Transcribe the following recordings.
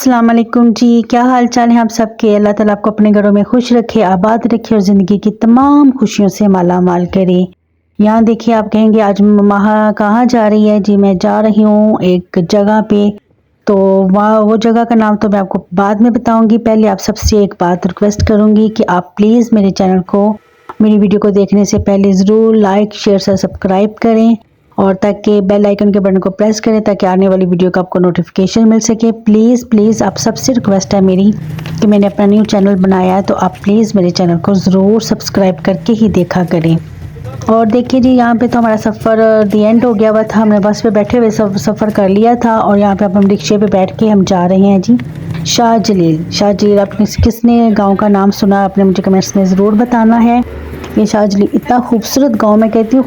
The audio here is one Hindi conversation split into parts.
अस्सलाम वालेकुम जी, क्या हाल चाल है आप सबके। अल्लाह ताला आपको अपने घरों में खुश रखे, आबाद रखे और ज़िंदगी की तमाम खुशियों से माला माल करे। यहाँ देखिए, आप कहेंगे आज महा कहाँ जा रही है जी। मैं जा रही हूँ एक जगह पे, तो वहाँ वो जगह का नाम तो मैं आपको बाद में बताऊंगी। पहले आप सबसे एक बात रिक्वेस्ट करूंगी कि आप प्लीज़ मेरे चैनल को, मेरी वीडियो को देखने से पहले ज़रूर लाइक शेयर से सब्सक्राइब करें और ताकि बेल आइकन के बटन को प्रेस करें ताकि आने वाली वीडियो का आपको नोटिफिकेशन मिल सके। प्लीज़ प्लीज़ आप सबसे रिक्वेस्ट है मेरी कि मैंने अपना न्यू चैनल बनाया है, तो आप प्लीज़ मेरे चैनल को ज़रूर सब्सक्राइब करके ही देखा करें। और देखिए जी, यहाँ पे तो हमारा सफ़र दी एंड हो गया हुआ था। हमने बस पे बैठे हुए सफ़र कर लिया था और यहाँ पे अब हम रिक्शे पे बैठ के हम जा रहे हैं जी शाह जलील। शाह जलील, आपने किसने गांव का नाम सुना, आपने मुझे कमेंट्स में ज़रूर बताना है। ये शाह जलील इतना खूबसूरत गांव, मैं कहती हूँ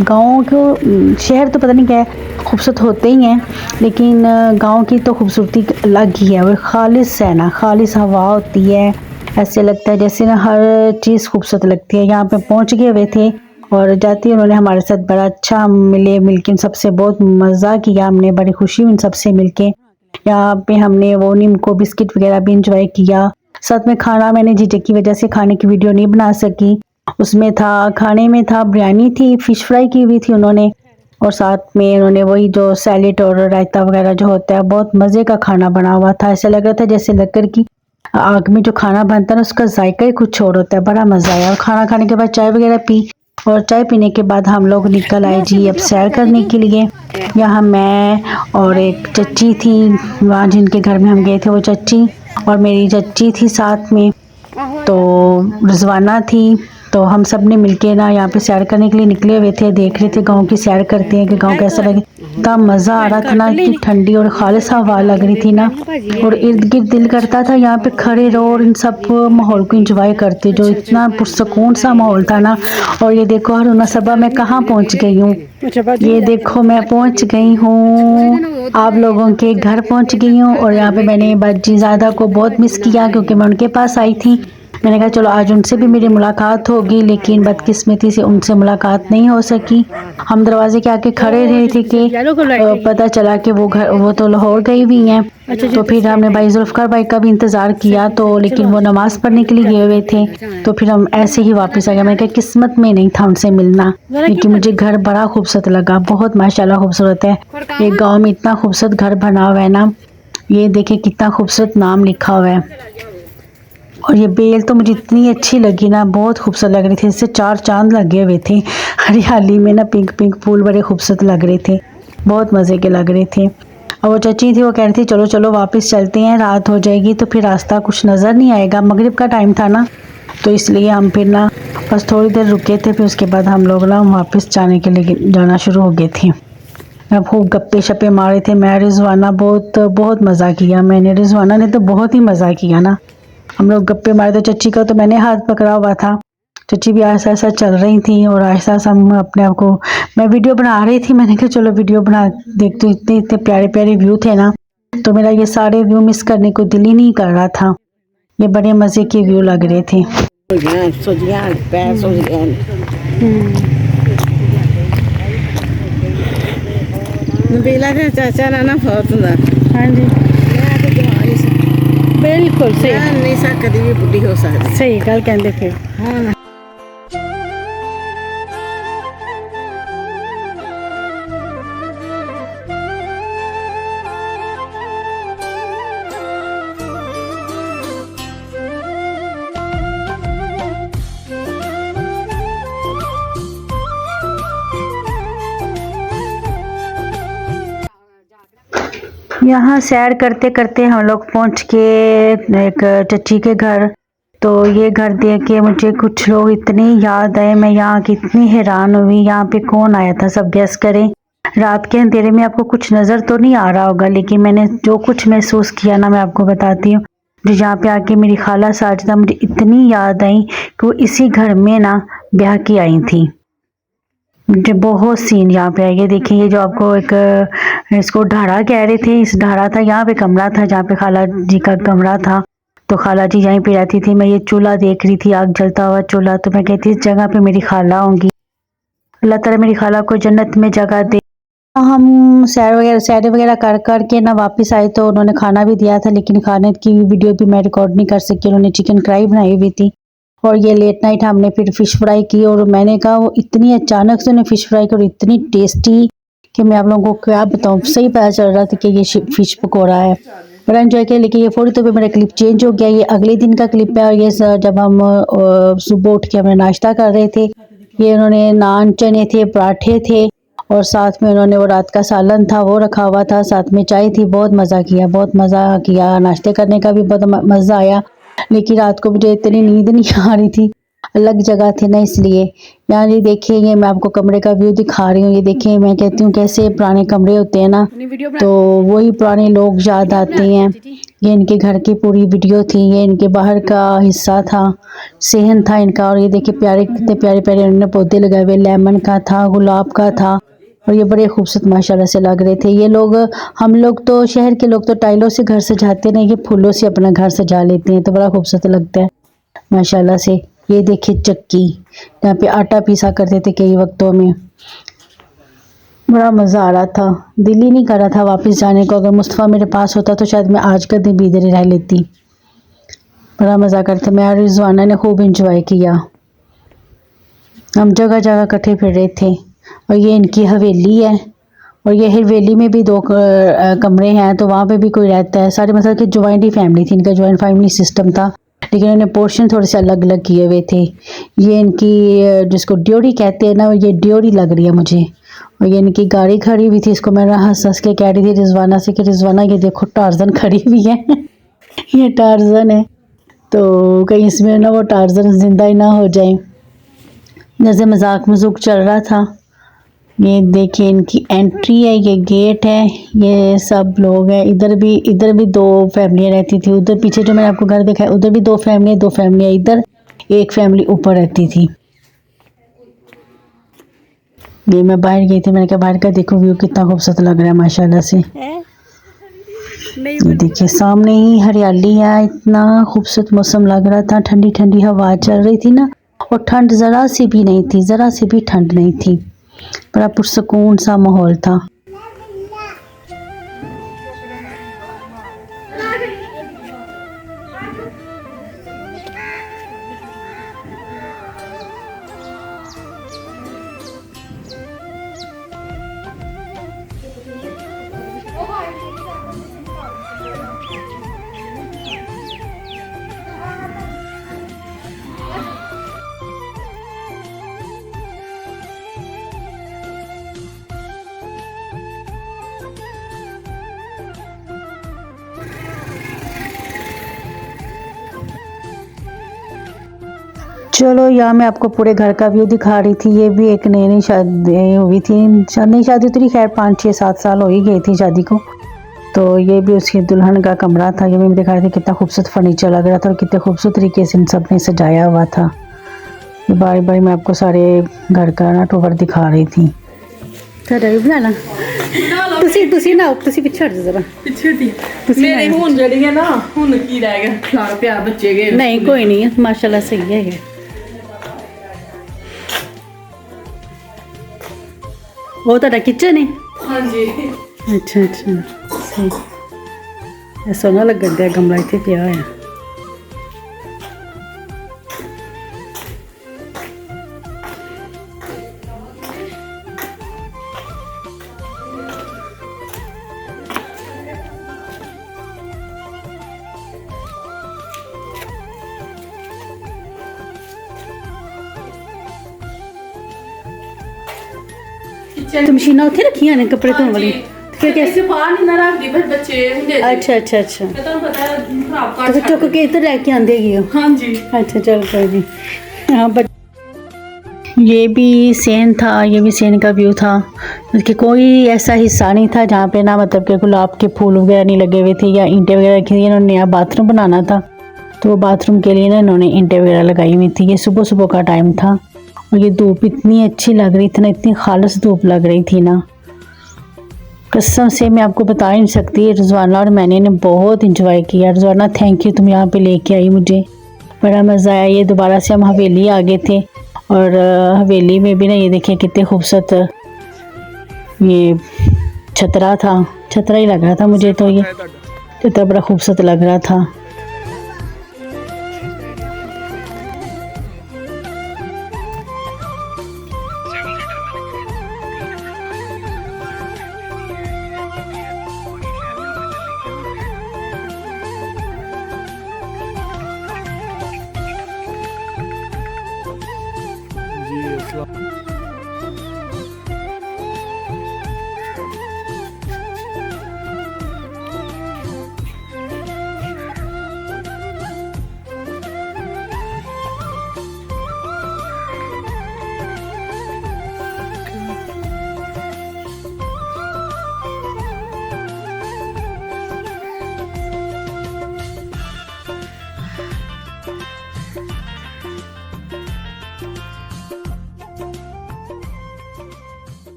गाँव को, शहर तो पता नहीं क्या है, खूबसूरत होते ही हैं, लेकिन गाँव की तो खूबसूरती अलग ही है। वो खालिश है ना, खालिश हवा होती है, ऐसे लगता है जैसे ना हर चीज़ खूबसूरत लगती है। यहाँ पे पहुँच गए हुए थे और जाते ही उन्होंने हमारे साथ बड़ा अच्छा मिले, मिलके सबसे बहुत मज़ा किया हमने, बड़ी खुशी हुई सबसे मिलके। यहाँ पे हमने वो नीमको बिस्किट वगैरह भी इंजॉय किया। साथ में खाना मैंने झिझक की वजह से खाने की वीडियो नहीं बना सकी। उसमें था, खाने में था बिरयानी थी, फिश फ्राई की हुई थी उन्होंने, और साथ में उन्होंने वही जो सैलेड और रायता वगैरह जो होता है, बहुत मज़े का खाना बना हुआ था। ऐसा लग रहा था जैसे लकड़ की आग में जो खाना बनता है ना, उसका जायका ही कुछ और होता है, बड़ा मज़ा आया। और खाना खाने के बाद चाय वगैरह पी, और चाय पीने के बाद हम लोग निकल आए जी अब सैर करने के लिए। यहाँ मैं और एक चच्ची थी, वहाँ जिनके घर में हम गए थे वो चच्ची और मेरी चच्ची थी साथ में, तो रिजवाना थी। तो हम सब ने मिलके ना यहाँ पे सैर करने के लिए निकले हुए थे, देख रहे थे गांव की सैर करते हैं कि गांव कैसा लगे। इतना मज़ा आ रहा था ना, इतनी ठंडी और खालिश हवा लग रही थी ना, और इर्द गिर्द दिल करता था यहाँ पे खड़े रहो और इन सब माहौल को एंजॉय करते, जो इतना पुरसकून सा माहौल था ना। और ये देखो हरुना सबा मैं कहाँ पहुँच गई हूँ, ये देखो मैं पहुँच गई हूँ, आप लोगों के घर पहुँच गई हूँ। और यहाँ पे मैंने बाजीज़ादा को बहुत मिस किया क्योंकि मैं उनके पास आई थी। मैंने कहा चलो आज उनसे भी मेरी मुलाकात होगी, लेकिन बदकिस्मती से उनसे मुलाकात नहीं हो सकी। हम दरवाजे के आके खड़े रहे थे कि पता चला कि वो तो लाहौर गई हुई हैं। तो फिर हमने भाई जुल्फ़िकार भाई का भी इंतज़ार किया, तो लेकिन वो नमाज़ पढ़ने के लिए गए हुए थे, तो फिर हम ऐसे ही वापस आ गए। मैंने कहा किस्मत में नहीं था उनसे मिलना, लेकिन मुझे घर बड़ा खूबसूरत लगा, बहुत माशाल्लाह खूबसूरत है। एक गाँव में इतना खूबसूरत घर बना हुआ है ना, ये देखिए कितना खूबसूरत नाम लिखा हुआ है। और ये बेल तो मुझे इतनी अच्छी लगी ना, बहुत खूबसूरत लग रही थी, इससे चार चांद लगे हुए थे हरियाली में ना, पिंक पिंक फूल बड़े खूबसूरत लग रहे थे, बहुत मज़े के लग रहे थे। और वो चची थी, वो कह रही थी चलो चलो वापस चलते हैं, रात हो जाएगी तो फिर रास्ता कुछ नज़र नहीं आएगा। मगरिब का टाइम था ना, तो इसलिए हम फिर ना बस थोड़ी देर रुके थे, फिर उसके बाद हम लोग ना वापस जाने के लिए जाना शुरू हो गए थे। अब खूब गप्पे शप्पे मारे थे, मैं रिजवाना बहुत बहुत मज़ा किया, मैंने रिजवाना ने तो बहुत ही मज़ा किया ना। हम लोग गप्पे मारे, तो चच्ची का तो मैंने हाथ पकड़ा हुआ था, चच्ची भी ऐसा ऐसा चल रही थी और ऐसा ऐसा हम अपने आप को, मैं वीडियो बना रही थी, मैंने कहा चलो वीडियो बना देखते, इतने इतने प्यारे प्यारे व्यू थे ना, तो मेरा ये सारे व्यू मिस करने को दिल ही नहीं कर रहा था, ये बड़े मज़े के व्यू लग रहे थे। चाचा ना हाँ जी बिल्कुल सही नहीं सा कभी भी बुढ़ी हो सकती, सही गल कहंदे फिर। हाँ यहाँ सैर करते करते हम लोग पहुँच के एक चच्ची के घर, तो ये घर देख के मुझे कुछ लोग इतने याद आए, मैं यहाँ की इतनी हैरान हुई। यहाँ पे कौन आया था, सब गेस करें। रात के अंधेरे में आपको कुछ नज़र तो नहीं आ रहा होगा, लेकिन मैंने जो कुछ महसूस किया ना, मैं आपको बताती हूँ। जो यहाँ पे आके मेरी खाला साजिदा मुझे इतनी याद आई कि वो इसी घर में ना ब्याह की आई थी। मुझे बहुत सीन यहाँ पे आएंगे। देखिए ये जो आपको एक इसको ढाड़ा कह रहे थे, इस ढाड़ा था, यहाँ पे कमरा था जहाँ पे खाला जी का कमरा था, तो खाला जी यहीं पे रहती थी। मैं ये चूल्हा देख रही थी, आग जलता हुआ चूल्हा, तो मैं कहती इस जगह पे मेरी खाला होंगी। अल्लाह ताला मेरी खाला को जन्नत में जगह दे। हम सैर वगैरह कर कर के ना वापस आए तो उन्होंने खाना भी दिया था, लेकिन खाने की वीडियो भी मैं रिकॉर्ड नहीं कर सकी। उन्होंने चिकन कढ़ाई बनाई हुई थी और ये लेट नाइट हमने फिर फ़िश फ्राई की, और मैंने कहा वो इतनी अचानक से उन्हें फ़िश फ्राई की और इतनी टेस्टी कि मैं आप लोगों को क्या बताऊँ। सही पता चल रहा था कि ये फ़िश पकौड़ा है। बड़ा एंजॉय किया। लेकिन ये फौरी तौर पे मेरा क्लिप चेंज हो गया, ये अगले दिन का क्लिप है। और ये जब हम सुबह उठ के हमने नाश्ता कर रहे थे, ये उन्होंने नान चने थे, पराठे थे और साथ में उन्होंने वो रात का सालन था वो रखा हुआ था, साथ में चाय थी। बहुत मज़ा किया, नाश्ते करने का भी बहुत मज़ा आया। लेकिन रात को मुझे इतनी नींद नहीं आ रही थी, अलग जगह थी ना, इसलिए। यहाँ ये देखिए, ये मैं आपको कमरे का व्यू दिखा रही हूँ। ये देखिए, मैं कहती हूँ कैसे पुराने कमरे होते हैं ना, तो वही पुराने लोग याद आते हैं। ये इनके घर की पूरी वीडियो थी, ये इनके बाहर का हिस्सा था, सेहन था इनका। और ये देखिए प्यारे, कितने प्यारे प्यारे उन्होंने पौधे लगाए हुए, लेमन का था, गुलाब का था, और ये बड़े खूबसूरत माशाल्लाह से लग रहे थे। ये लोग, हम लोग तो शहर के लोग तो टाइलों से घर सजाते नहीं, ये फूलों से अपना घर सजा लेते हैं, तो बड़ा खूबसूरत लगता है माशाल्लाह से। ये देखिए चक्की, यहाँ पे आटा पीसा करते थे कई वक्तों में। बड़ा मज़ा आ रहा था, दिल ही नहीं कर रहा था वापस जाने को। अगर मुस्तफ़ा मेरे पास होता तो शायद मैं आज का दिन भी इधर ही रह लेती। बड़ा मज़ा करते, मैं और रिजवाना ने खूब इंजॉय किया। हम जगह जगह इकट्ठे फिर रहे थे। और ये इनकी हवेली है, और ये हवेली में भी दो कमरे हैं, तो वहाँ पे भी कोई रहता है। सारे मतलब कि जॉइंट ही फैमिली थी, इनका जॉइंट फैमिली सिस्टम था, लेकिन उन्होंने पोर्शन थोड़े से अलग अलग किए हुए थे। ये इनकी जिसको ड्योरी कहते हैं ना, ये ड्योरी लग रही है मुझे। और ये इनकी गाड़ी खड़ी हुई थी, इसको मैं हंस हंस के कह रही थी रिजवाना से कि रिजवाना ये देखो टार्जन खड़ी हुई है ये टार्जन है, तो कहीं इसमें ना वो टार्जन जिंदा ही ना हो जाए। जैसे मजाक मजूक चल रहा था। ये देखिए इनकी एंट्री है, ये गेट है, ये सब लोग हैं। इधर भी दो फैमिलियाँ रहती थी। उधर पीछे जो मैंने आपको घर दिखाया, उधर भी दो फैमिलियाँ, इधर एक फैमिली ऊपर रहती थी। ये मैं बाहर गई थी, मैंने कहा बाहर का देखो व्यू कितना खूबसूरत लग रहा है माशाल्लाह से। ये देखिए सामने ही हरियाली है, इतना खूबसूरत मौसम लग रहा था, ठंडी ठंडी हवा चल रही थी ना, और ठंड ज़रा सी भी नहीं थी, ज़रा सी भी ठंड नहीं थी। बड़ा पुरसकून सा माहौल था। चलो यहाँ मैं आपको पूरे घर का व्यू दिखा रही थी। ये भी एक नई शादी हुई थी, नई शादी तो नहीं, खैर 5-6-7 साल हो ही गई थी शादी को। तो ये भी उसकी दुल्हन का कमरा था। ये भी दिखा रही थी, कितना खूबसूरत फर्नीचर लग रहा था और कितने खूबसूरत तरीके से इन सब ने सजाया हुआ था। ये बारी बारी मैं आपको सारे घर का ना टूर दिखा रही थी। बनाना ਤੁਸੀਂ ਨਾ ਤੁਸੀਂ ਪਿੱਛੇ ਹਟ ਜਰਾ ਪਿੱਛੇ ਦੀ ਮੇਰੇ ਹੁਣ ਜਿਹੜੀ ਹੈ ਨਾ, ਹੁਣ ਕੀ ਰਹਿ ਗਿਆ, ਖਲਾਰ ਪਿਆ ਬੱਚੇ ਗਏ। ਨਹੀਂ ਕੋਈ ਨਹੀਂ, ਮਾਸ਼ਾਅੱਲਾ ਸਹੀ ਹੈ। ਉਹ ਤੁਹਾਡਾ ਕਿਚਨ ਹੈ? ਹਾਂਜੀ। ਅੱਛਾ ਅੱਛਾ, ਸਹੀ। ਇਹ ਸੋਹਣਾ ਲੱਗਣ ਡਿਆ ਗਮਲਾ ਇੱਥੇ ਪਿਆ ਹੋਇਆ। तो मशीना उत्थे रखियां ने कपड़े धोने वाली? फिर कैसे बाहर नहीं ना रखदी, फिर बच्चे ਹੁੰਦੇ। अच्छा अच्छा अच्छा, मैं तो पता है खराब कर तो फिर चुक के इधर लेके आंदे ही हो? हाँ जी। अच्छा चल कोई नहीं। हाँ, ये भी सेन था, ये भी सेन का व्यू था कि कोई ऐसा हिस्सा नहीं था जहाँ पे ना मतलब कि गुलाब के फूल वगैरह नहीं लगे हुए थे या ईंटें वगैरह रखी थी। इन्होंने नया बाथरूम बनाना था, तो वो बाथरूम के लिए ना इन्होंने ईंटें वगैरह लगाई हुई थी। ये सुबह सुबह का टाइम था और ये धूप इतनी अच्छी लग रही थी ना, इतनी खालिस धूप लग रही थी ना, कसम से मैं आपको बता नहीं सकती। रिजवाना और मैंने ने बहुत इंजॉय किया। रिजवाना थैंक यू, तुम यहाँ पे लेके आई, मुझे बड़ा मज़ा आया। ये दोबारा से हम हवेली आ गए थे, और हवेली में भी ना ये देखिए कितने खूबसूरत ये छतरा था, छतरा ही लग रहा था मुझे तो, ये छतरा बड़ा खूबसूरत लग रहा था।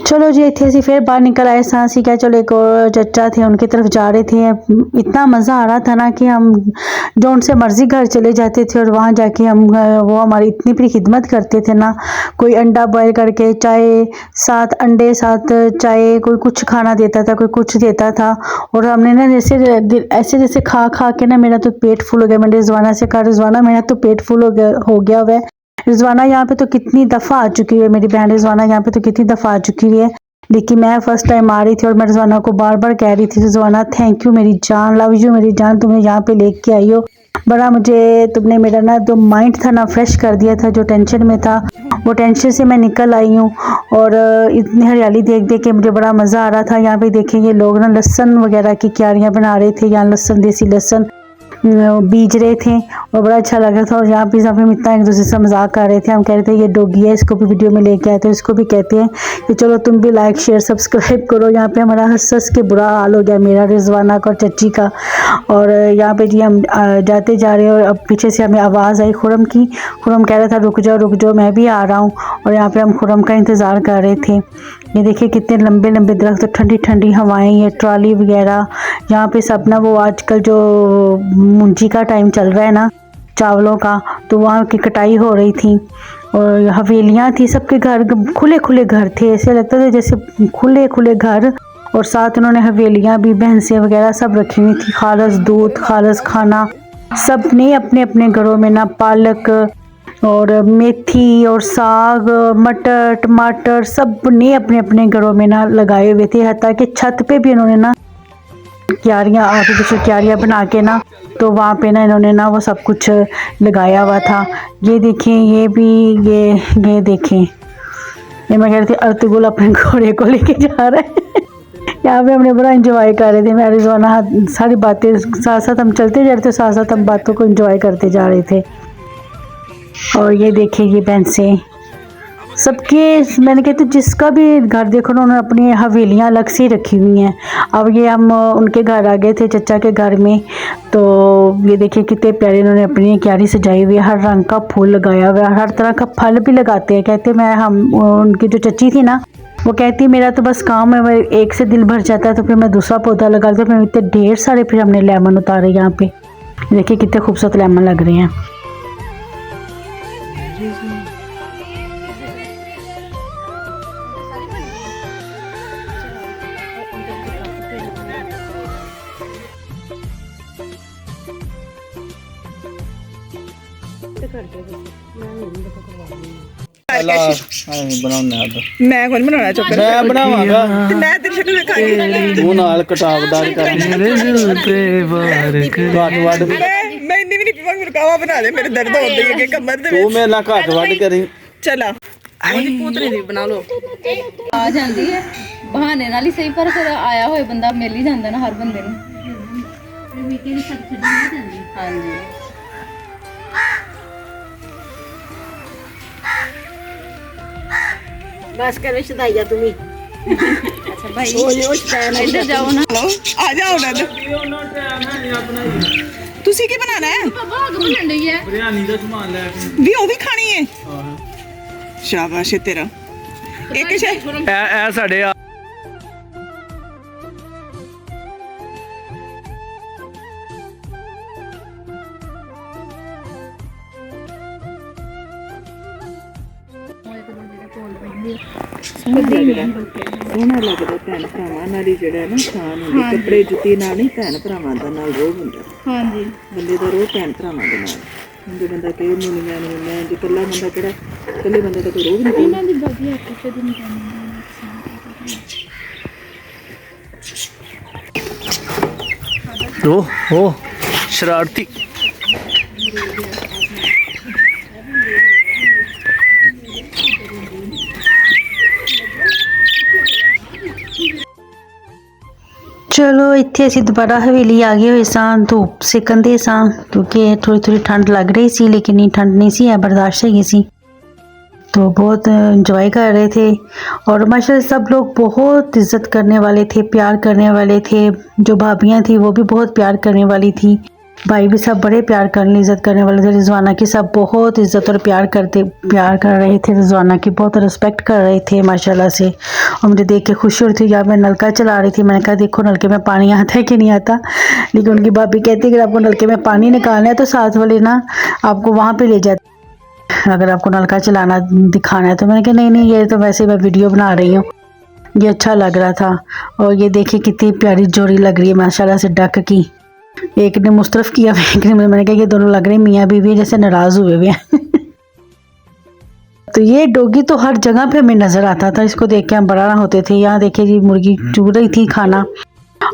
चलो जी, इतने से फिर बाहर निकल आए सांसी क्या। चलो एक और चचा थे, उनकी तरफ जा रहे थे। इतना मज़ा आ रहा था ना कि हम जो उनसे मर्जी घर चले जाते थे और वहाँ जाके हम वो हमारी इतनी बड़ी खिदमत करते थे ना। कोई अंडा बॉयल करके, चाय साथ अंडे साथ चाय, कोई कुछ खाना देता था, कोई कुछ देता था। और हमने ना ऐसे जैसे खा खा के ना मेरा तो पेट फुल हो गया। मैंने रिजवाना से कहा, रिजवाना मेरा तो पेट फुल हो गया हुआ है। रिजवाना यहाँ पे तो कितनी दफ़ा आ चुकी है, मेरी बहन रिजवाना यहाँ पे तो कितनी दफ़ा आ चुकी है, लेकिन मैं फर्स्ट टाइम आ रही थी। और मैं रिजवाना को बार बार कह रही थी, रिजवाना थैंक यू मेरी जान, लव यू मेरी जान, तुम्हें यहाँ पे लेके आई हो। बड़ा मुझे तुमने मेरा ना जो माइंड था ना फ्रेश कर दिया था, जो टेंशन में था वो टेंशन से मैं निकल आई हूँ। और इतनी हरियाली देख देख के मुझे बड़ा मज़ा आ रहा था। यहाँ पे देखेंगे लोग ना लहसुन वगैरह की क्यारियाँ बना रहे थे, यहाँ लहसुन, देसी लहसुन बीज रहे थे और बड़ा अच्छा लग रहा था। और यहाँ पे हम इतना एक दूसरे से मजाक कर रहे थे। हम कह रहे थे ये डॉगी है, इसको भी वीडियो में लेके आए थे, इसको भी कहते हैं कि चलो तुम भी लाइक शेयर सब्सक्राइब करो। यहाँ पे हमारा हंस हंस के बुरा हाल हो गया, मेरा, रिजवाना का और चच्ची का। और यहाँ पे जी हम जाते जा रहे हैं और अब पीछे से हमें आवाज़ आई खुरम की। खुरम कह रहा था रुक जाओ मैं भी आ रहा हूँ। और यहाँ पे हम खुरम का इंतज़ार कर रहे थे। ये देखिए कितने लंबे लंबे दरख्त, ठंडी ठंडी हवाएं, ये ट्रॉली वगैरह। यहाँ पे सब ना वो आजकल जो मुंजी का टाइम चल रहा है ना, चावलों का, तो वहाँ की कटाई हो रही थी। और हवेलियाँ थी, सबके घर खुले खुले घर थे, ऐसे लगता था जैसे खुले खुले घर। और साथ उन्होंने हवेलियाँ भी, भैंसें वगैरह सब रखी हुई थी, खालस दूध, खालस खाना। सब ने अपने अपने घरों में ना पालक और मेथी और साग, मटर, टमाटर, सब ने अपने अपने घरों में ना लगाए हुए थे। हत्ता कि छत पे भी इन्होंने ना क्यारियाँ, आर्टिफिशियल क्यारियाँ बना के ना, तो वहाँ पे ना इन्होंने ना वो सब कुछ लगाया हुआ था। ये देखें, ये भी, ये देखें, ये मैं कह रही थी अर्तुगरुल अपने घोड़े को लेके जा रहा है। यहाँ पे हमने बड़ा एंजॉय कर रहे थे। मैं रिजवाना सारी बातें साथ साथ हम चलते जा रहे थे, साथ साथ हम बातों को एंजॉय करते जा रहे थे। और ये देखिए ये भैंसें सबके, मैंने कहती जिसका भी घर देखो ना, उन्होंने अपनी हवेलियाँ अलग से रखी हुई हैं। अब ये हम उनके घर आ गए थे, चचा के घर में। तो ये देखिए कितने प्यारे इन्होंने अपनी क्यारी सजाई हुई है, हर रंग का फूल लगाया हुआ है, हर तरह का फल भी लगाते हैं। कहते मैं हम उनकी जो चची थी ना, वो कहती मेरा तो बस काम है, मैं एक से दिल भर जाता है तो फिर मैं दूसरा पौधा लगा देती हूँ। फिर इतने ढेर सारे फिर हमने लेमन उतारे। यहाँ पे देखिए कितने खूबसूरत लेमन लग रहे हैं। मैं कौन बनाना चुप मैं बनावांगा मैं तेरी शक्ल दिखा के तू नाल कटावदार कर मैं इंनी भी नहीं पीवा, मेरे कावा बना दे, मेरे दर्द होते हैं कि कमर दे तू मेरे ਨਾਲ ਘੱਟ ਵੱਢ ਕਰੀ चला ਉਹਦੀ ਪੂਤਰੀ ਦੀ ਬਣਾ ਲਓ। ਆ ਜਾਂਦੀ ਹੈ ਬਹਾਨੇ ਨਾਲ ਹੀ ਸਹੀ, ਪਰ ਫਿਰ ਆਇਆ ਹੋਏ ਬੰਦਾ ਮਿਲ ਹੀ ਜਾਂਦਾ ਨਾ ਹਰ ਬੰਦੇ ਨੂੰ। ਹਾਂਜੀ बस कर शदाइया तुम ही। ਅੱਛਾ ਭਾਈ ਇੱਧਰ ਜਾਓ ਨਾ। आ जाओ ना ਤੁਸੀਂ ਕੀ ਬਣਾਣਾ ਹੈ? ਭਾਗ ਬਣਨ ਡਈ ਹੈ। ਬਿਰਿਆਨੀ ਦਾ ਸਮਾਨ ਲੈ ਕੇ ਵੀ ਉਹ ਵੀ ਖਾਣੀ ਹੈ? ਸ਼ਾਬਾਸ਼ ਏ ਤੇਰਾ। ਇੱਕ ਸ਼ੇ ਇਹ ਸਾਡੇ ਸੋਹਣਾ ਲੱਗਦਾ ਭੈਣ ਭਰਾਵਾਂ ਨਾਲ ਹੀ ਜਿਹੜਾ ਨਾ ਖਾਣ ਹੁੰਦੀ ਕੱਪੜੇ ਜੁੱਤੀ ਨਾਲ ਨਹੀਂ ਭੈਣ ਭਰਾਵਾਂ ਦਾ ਨਾਲ ਰੋਹ ਹੁੰਦਾ ਹਾਂਜੀ ਬੰਦੇ ਦਾ ਰੋਹ ਭੈਣ ਭਰਾਵਾਂ ਦੇ ਨਾਲ ਹੁੰਦੇ ਬੰਦਾ ਕਹੇ ਮੁੰਨੀਆਂ ਨੂੰ ਮੈਂ ਜੇ ਇਕੱਲਾ ਬੰਦਾ ਕਿਹੜਾ ਇਕੱਲੇ ਬੰਦੇ ਦਾ ਕੋਈ ਰੋਹ ਵੀ ਨਹੀਂ ਇਹਨਾਂ ਦੀ ਵਧੀਆ ਕਿਸੇ ਦੀ ਨਹੀਂ ओ शरारती ਚਲੋ ਇੱਥੇ ਅਸੀਂ ਦੁਬਾਰਾ ਹਵੇਲੀ ਆ ਗਏ ਹੋਏ ਸਾਂ ਧੂਪ ਸੇਕਣ ਦੇ ਸਾਂ ਕਿਉਂਕਿ ਥੋੜੀ ਠੰਡ ਲੱਗ ਰਹੀ ਸੀ लेकिन ये ठंड नहीं सी है बर्दाश्त है सी तो बहुत एंजॉय कर रहे थे और माशाल्लाह सब लोग बहुत इज़्ज़त करने वाले थे प्यार करने वाले थे जो भाभियाँ थी वो भी बहुत प्यार करने वाली थी भाई भी सब बड़े प्यार करने इज़्ज़त करने वाले थे रिजवाना की सब बहुत इज़्ज़त और प्यार कर रहे थे रिजवाना की बहुत रिस्पेक्ट कर रहे थे माशाल्लाह से और मुझे देख के खुशी हो रही थी यार मैं नलका चला रही थी मैंने कहा देखो नलके में पानी आता है कि नहीं आता लेकिन उनकी भाभी कहती है कि आपको नलके में पानी निकालना है तो साथ वाले ना आपको वहाँ पर ले जाते अगर आपको नलका चलाना दिखाना है तो मैंने कहा नहीं ये तो वैसे मैं वीडियो बना रही हूँ ये अच्छा लग रहा था और ये देखिए कितनी प्यारी जोड़ी लग रही है माशाल्लाह से डक की एक ने मुस्तरफ किया एक ने मैंने कहा ये दोनों लग रहे हैं मियाँ बीवी जैसे नाराज हुए हुए हैं तो ये डॉगी तो हर जगह पे हमें नज़र आता था इसको देख के हम बड़ा होते थे यहाँ देखिए जी मुर्गी चुग रही थी खाना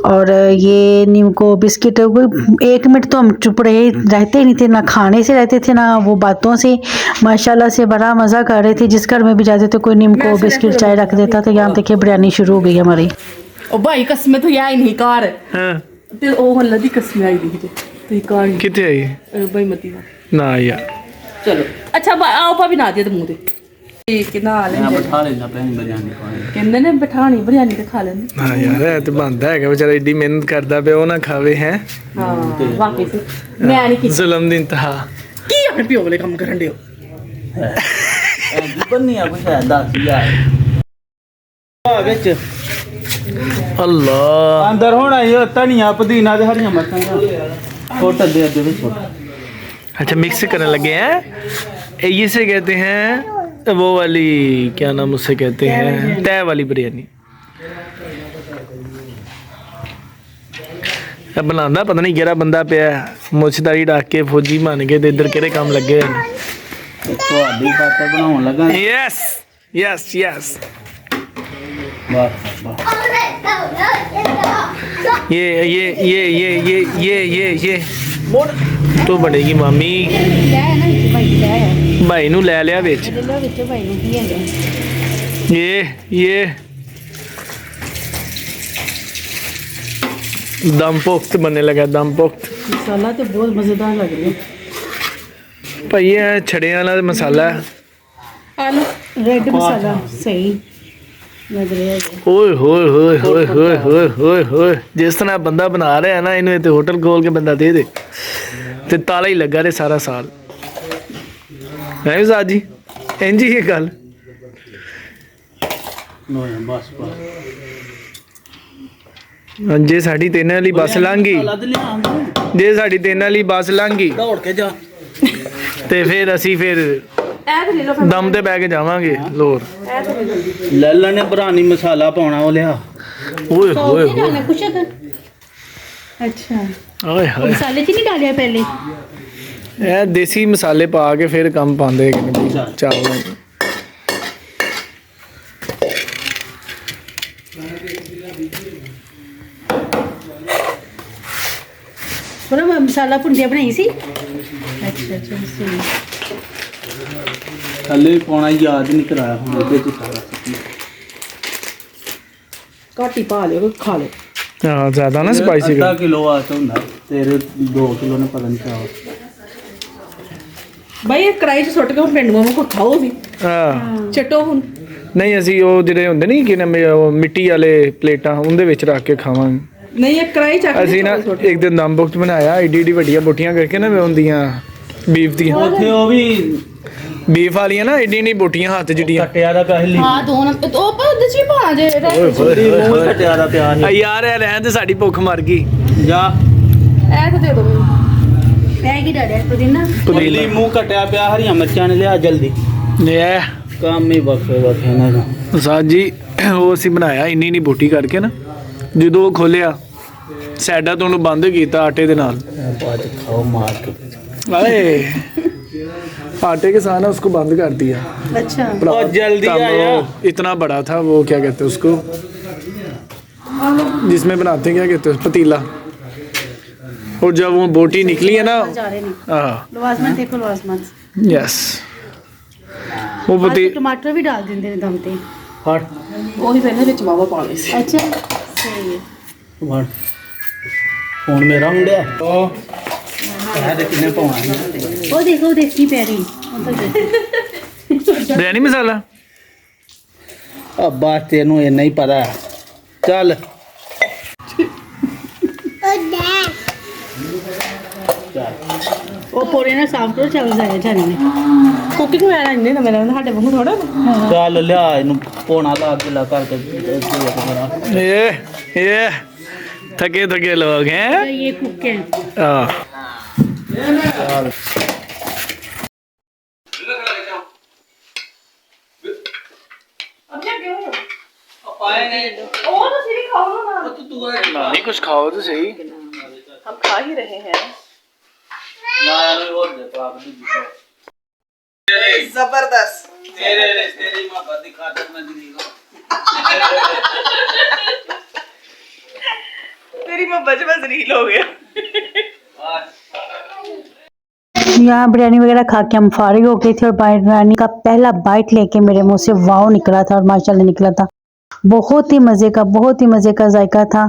और ये नीम को बिस्किट एक मिनट तो हम चुप रहे रहते ही नहीं थे ना खाने से रहते थे ना वो बातों से माशाल्लाह से बड़ा मज़ा कर रहे थे जिस घर में भी जाते थे कोई नीम को बिस्किट चाय रख देता तो यहाँ देखिए बिरयानी शुरू हो गई हमारी ਉਹ ਭਾਈ ਕਸਮੇ ਤੋਂ ਆਈ ਨਹੀਂ ਘਰ हाँ ਤੇ ਉਹ ਹੱਲਾ ਦੀ ਕਸਮੇ ਆਈ ਦੀ ਤੇ ਘਰ कितने आई ਭਾਈ ਮਤੀ ਦਾ ना यार ਚਲੋ ਅੱਛਾ ਆਓ ਭਾਵੇਂ ਨਾ ਦੇ ਮੂੰਹ ਤੇ ਠੀਕ ਨਾ ਲੈ बिठा लेना भैन बिरयानी खाने ਕਹਿੰਦੇ ਨੇ ਬਿਠਾਣੀ ਬਿਰਿਆਨੀ ਤੇ ਖਾ ਲੈਂਦੇ हाँ यार ये तो बनता है बेचारा एडी मेहनत करता पे वो ना खावे हैं ਹਾਂ ਵਾਕਈ ਸੀ ਮੈਂ ਨਹੀਂ ਕੀਤੀ जुल्म दी इंतहा ਕੀ ਆਪਣੇ ਪਿਓ ਵਾਲੇ ਕੰਮ ਕਰਨ ਦਿਓ ਬੰਨੀਆਂ ਕੁਛ ਹੈ 10000 ਆ ਵਿੱਚ ਅੱਲਾ ਅੰਦਰ ਹੋਣਾ ਇਹ ਧਨੀਆ ਪੁਦੀਨਾ ਤੇ ਹਰੀਆਂ ਮਿਰਚਾਂ ਛੋਟਾ ਦੇ ਅੱਧੇ ਵਿੱਚ अच्छा मिक्स करने लगे हैं ये से कहते हैं वो वाली क्या नाम उससे कहते हैं तय वाली बिरयानी बनाना पता नहीं केड़ा बंदा पिया मुछदारी डाक के फौजी बन के ते इधर केड़े काम लगे ਤੁਹਾਡੀ ਖਾਤਰ ਬਣਾਉਣ ਲੱਗਾ यस यस यस ਬਸ ये तो बनेगी मामी भाई नू ले लिया विच ये दम पोख्त बनने लगा दम पोख्त ਮਸਾਲਾ ਤੇ ਬਹੁਤ ਮਜ਼ੇਦਾਰ ਲੱਗ ਰਿਹਾ भाई ये छड़े वाला मसाला है ਆਲੂ ਰੈੱਡ ਮਸਾਲਾ ਸਹੀ ਲੱਗ ਰਿਹਾ ਹੈ ओए होए होए होए होए होए होए होए जिस तरह बंदा बना रहा है ना इन्हें तो होटल खोल के बंदा दे दे ते ताला ही लगा रहे सारा साल है उस्ताद जी इंज ही गल ਬਸ जे साडी तेन वाली बस लंघ गई जे साडी तेन वाली बस लंघ गई ਦੌੜ ਕੇ ਜਾ ते फिर असी फिर ਇਹ ਤੇ ਲੈ ਲਓ दम ते बह के जावांगे लोर ਲੈ ਲੈਣੇ ਬਰਾਨੀ ਮਸਾਲਾ ਪਾਉਣਾ ਉਹ ਲਿਆ ओए होए होए ਨਾ ਕੁਛ ਅੱਛਾ ओए होए ਮਸਾਲੇ ਚ ਨਹੀਂ ਡਾਲਿਆ ਪਹਿਲੇ ਇਹ ਦੇਸੀ ਮਸਾਲੇ ਪਾ ਕੇ ਫਿਰ ਕੰਮ ਪਾਉਂਦੇ ਚਾਵਲਾਂ 'ਚ ਬੜਾ ਮਸਾਲਾ ਪੁੰਡੀਆਂ ਬਣਾਈ ਸੀ ਅੱਛਾ ਅੱਛਾ ਸਹੀ ਥੱਲੇ ਵੀ ਪਾਉਣਾ ਯਾਦ ਨਹੀਂ ਕਰਾਇਆ ਹੁਣ ਇਹਦੇ ਚ ਸਾਰਾ ਘੱਟ ਹੀ ਪਾ ਲਿਓ ਖਾ ਲਿਓ ਹਾਂ ਜ਼ਿਆਦਾ ਨਾ ਸਪਾਈਸੀ ਅੱਧਾ ਕਿਲੋ ਆ ਤਾਂ ਹੁੰਦਾ ਤੇਰੇ 2 ਕਿਲੋ ਨੇ ਪਤਾ ਨਹੀਂ ਚਾਹ ਬਾਈ ਇਹ ਕੜਾਈ ਚ ਸੁੱਟ ਕੇ ਹੁਣ ਪਿੰਡ ਨੂੰ ਕੋ ਖਾਓ ਵੀ ਹਾਂ ਚਟੋ ਹੁਣ ਨਹੀਂ ਅਸੀਂ ਉਹ ਜਿਹੜੇ ਹੁੰਦੇ ਨਹੀਂ ਕਿ ਨਾ ਉਹ ਮਿੱਟੀ ਵਾਲੇ ਪਲੇਟਾਂ ਉਹਦੇ ਵਿੱਚ ਰੱਖ ਕੇ ਖਾਵਾਂਗੇ ਨਹੀਂ ਇਹ ਕੜਾਈ ਚੱਕ ਅਸੀਂ ਨਾ ਇੱਕ ਦਿਨ ਦਮ ਬੁਕਤ ਬਣਾਇਆ ਏਡੀ ਵੱਡੀਆਂ ਬੋਟੀਆਂ ਕਰਕੇ ਨਾ ਹੁੰਦੀਆਂ ਬੀਫ ਦੀਆਂ ਉੱਥੇ ਉਹ ਵੀ ਬੀਫ ਵਾਲੀਆਂ ਨਾ ਏਡੀ ਬੋਟੀਆਂ ਹੱਥ ਜਿਹੜੀਆਂ ਕੱਟਿਆ ਦਾ ਪਹਿਲੀ ਹਾਂ ਦੋ ਨਾ ਉਹ ਪਰ ਉਹਦੇ ਚ ਵੀ ਪਾਣਾ ਜੇ ਮੂੰਹ ਕੱਟਿਆ ਦਾ ਪਿਆ ਆ ਯਾਰ ਇਹ ਰਹਿਣ ਤੇ ਸਾਡੀ ਭੁੱਖ ਮਰ ਗਈ ਜਾ ਇਹ ਤਾਂ ਦੇ ਦੋ ਮੈਨੂੰ ਇਹ ਕੀ ਡਾੜਿਆ ਪੁਦੀਨਾ ਪਹਿਲੀ ਮੂੰਹ ਕੱਟਿਆ ਪਿਆ ਹਰੀਆਂ ਮਿਰਚਾਂ ਨੇ ਲਿਆ ਜਲਦੀ ਇਹ ਕੰਮ ਹੀ ਵੱਖਰੇ ਵੱਖਰੇ ਨੇ। ਉਸਤਾਦ ਜੀ ਉਹ ਅਸੀਂ ਬਣਾਇਆ ਇੰਨੀ ਨਹੀਂ ਬੋਟੀ ਕਰਕੇ ਨਾ, ਜਦੋਂ ਉਹ ਖੋਲਿਆ ਸਾਈਡਾਂ ਤੋਂ ਉਹਨੂੰ ਬੰਦ ਕੀਤਾ ਆਟੇ ਦੇ ਨਾਲ। ਬਾਅਦ ਚ ਖਾਓ ਮਾਰ ਕੇ। अरे आटे के साथ ना उसको बंद कर दिया। अच्छा बहुत जल्दी तब आया। वो इतना बड़ा था, वो क्या कहते हैं उसको, जिसमें बनाते हैं, क्या कहते हैं, पतीला। और जब वो बोटी निकली है ना, हाँ देखो यस, वो पती टमाटर भी डाल देंगे दम पे। ਫੜ ਉਹੀ ਪਹਿਲਾਂ ਵਿੱਚ ਵਾਵਾ ਪਾ ਲਈ ਸੀ। अच्छा सही है। ਫੜ ਹੁਣ ਮੇਰਾ ਮੁੰਡਿਆ ਉਹ ਇਹ ਦੇ ਕਿੰਨੇ ਪਾਉਣਾ ਹੈ। वो देखो देखी पैरी बिरयानी मसाला। ਆ ਬਾਤ ਤੈਨੂੰ ਇੰਨਾ ਹੀ ਪਤਾ ਹੈ। ਚੱਲ ਉਹ ਪੋਰੇ ਨਾਲ ਸਾਫ ਕਰੋ, ਚੱਲ ਜਾਇਆ ਜਾਣੇ ਨੇ। ਕੁਕਿੰਗ ਵਗੈਰਾ ਇੰਨੇ ਨਾ ਮੇਰਾ ਸਾਡੇ ਵਾਂਗੂ ਥੋੜਾ। ਚੱਲ ਲਿਆ ਇਹਨੂੰ ਪੋਣਾ ਲਾ ਕੇ ਲਾ ਕਰਕੇ ਮੇਰਾ ये थके थके लोग हैं। ये कुक है। हाँ नहीं कुछ खाओ तो सही। हम खा ही रहे हैं। जबरदस्त। तेरे रिश्ते की मोहब्बत की खातिर मैं जिंदगी तेरी मोहब्बत में जलील हो गया। यहाँ बिरयानी वगैरह खा के हम फारिग हो गए थे और बिरयानी का पहला बाइट लेके मेरे मुंह से वाव निकला था और माशाल्लाह निकला था। बहुत ही मज़े का, बहुत ही मज़े का जायका था।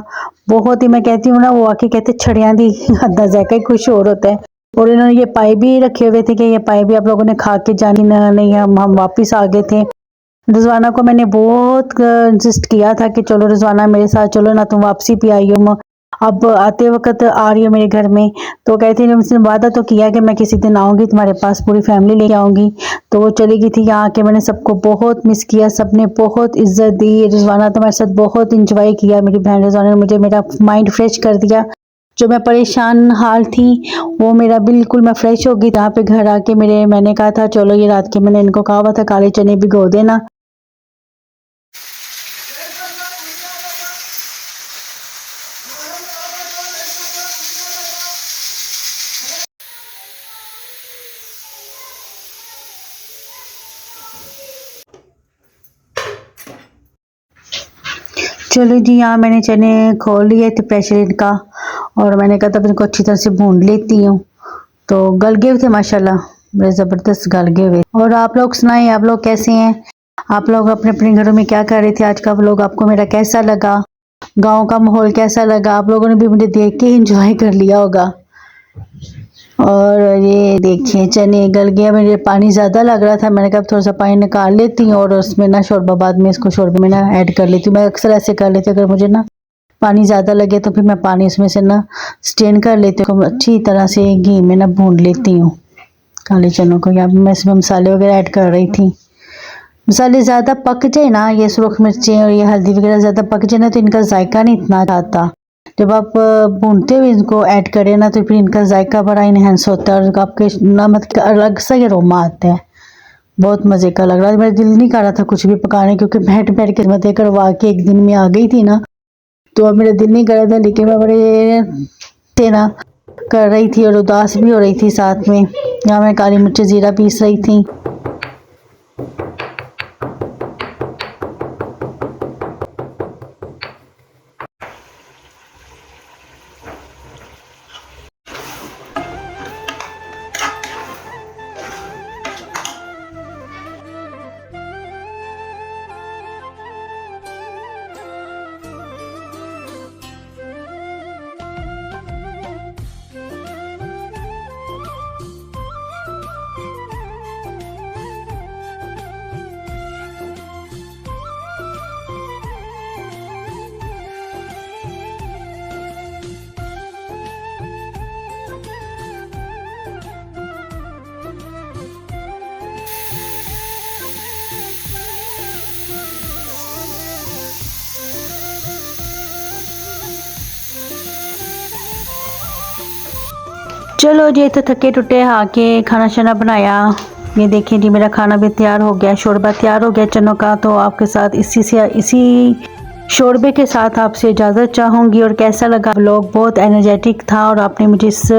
बहुत ही, मैं कहती हूँ ना, वो आके कहते छड़ियाँ दी आधा जायका ही कुछ और होता है। और इन्होंने ये पाए भी रखे हुए थे कि ये पाए भी आप लोगों ने खा के जानी ना, नहीं हम वापस आ गए थे। रिजवाना को मैंने बहुत इंसिस्ट किया था कि चलो रिजवाना मेरे साथ चलो ना, तुम वापसी भी आई हो, अब आते वक्त आ रही हो मेरे घर में। तो कहती है उसने वादा तो किया कि मैं किसी दिन आऊँगी तुम्हारे पास, पूरी फैमिली लेके आऊँगी। तो वो चली गई थी। यहाँ आके मैंने सबको बहुत मिस किया, सबने बहुत इज्जत दी। रिजवाना तो मेरे साथ बहुत इंजॉय किया, मेरी बहन रिजवाना ने मुझे मेरा माइंड फ्रेश कर दिया। जो मैं परेशान हाल थी वो मेरा बिल्कुल, मैं फ्रेश हो गई। यहाँ पे घर आके मैंने कहा था चलो, ये रात के मैंने इनको कहा हुआ था काले चने भिगो देना। चलो जी, यहाँ मैंने चने खोल लिए थे प्रेशर इनका, और मैंने कहा तब इनको अच्छी तरह से भून लेती हूँ। तो गल गए थे माशाल्लाह, बड़े ज़बरदस्त गल गए हुए। और आप लोग सुनाएं, आप लोग कैसे हैं? आप लोग अपने अपने घरों में क्या कर रहे थे? आज का व्लॉग आपको मेरा कैसा लगा? गांव का माहौल कैसा लगा? आप लोगों ने भी मुझे देख के एंजॉय कर लिया होगा। और ये देखिए चने गल गया, मेरे पानी ज़्यादा लग रहा था, मैंने कहा थोड़ा सा पानी निकाल लेती हूँ और उसमें ना शोरबा बाद में इसको शोरबे में ना ऐड कर लेती हूँ। मैं अक्सर ऐसे कर लेती हूँ, अगर मुझे ना पानी ज़्यादा लगे तो फिर मैं पानी उसमें से ना स्टेन कर लेती हूँ, अच्छी तरह से घी में ना भून लेती हूँ काले चनों को। यहाँ मैं इसमें मसाले वगैरह ऐड कर रही थी। मसाले ज़्यादा पक जाए ना, ये सुरख मिर्चें और ये हल्दी वगैरह ज़्यादा पक जाए ना, तो इनका जायका नहीं इतना आता। जब आप भूनते हुए इनको ऐड करें ना, तो फिर इनका जायका बड़ा इनहेंस होता है और आपके नमक का अलग सा ही अरोमा आता है। बहुत मज़े का लग रहा है। मेरा दिल नहीं कर रहा था कुछ भी पकाने, क्योंकि बैठ बैठ के मतें करवा के एक दिन में आ गई थी ना, तो अब मेरा दिल नहीं कर रहा था। लेकिन मैं बड़े तेना कर रही थी और उदास भी हो रही थी साथ में। यहाँ मैं काली मिर्च ज़ीरा पीस रही थी। चलो जी, तो थके टुटे आके खाना शाना बनाया, ये देखिए जी मेरा खाना भी तैयार हो गया, शोरबा तैयार हो गया चनों का। तो आपके साथ इसी शोरबे के साथ आपसे इजाज़त चाहूँगी। और कैसा लगा व्लॉग, बहुत एनर्जेटिक था और आपने मुझे इस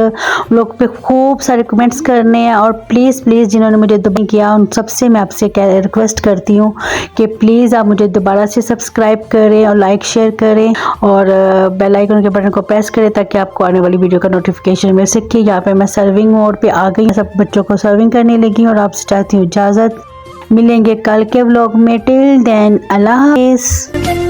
व्लॉग पे खूब सारे कमेंट्स करने हैं। और प्लीज़ जिन्होंने मुझे दुआ किया उन सबसे मैं आपसे रिक्वेस्ट करती हूँ कि प्लीज़ आप मुझे दोबारा से सब्सक्राइब करें और लाइक शेयर करें और बेल आइकन के बटन को प्रेस करें ताकि आपको आने वाली वीडियो का नोटिफिकेशन मिल सके। यहाँ पे मैं सर्विंग मोड पे आ गई, सब बच्चों को सर्विंग करने लगी और आपसे चाहती हूँ इजाज़त। मिलेंगे कल के व्लॉग में। टिल देन अल्लाह हाफ़िज़।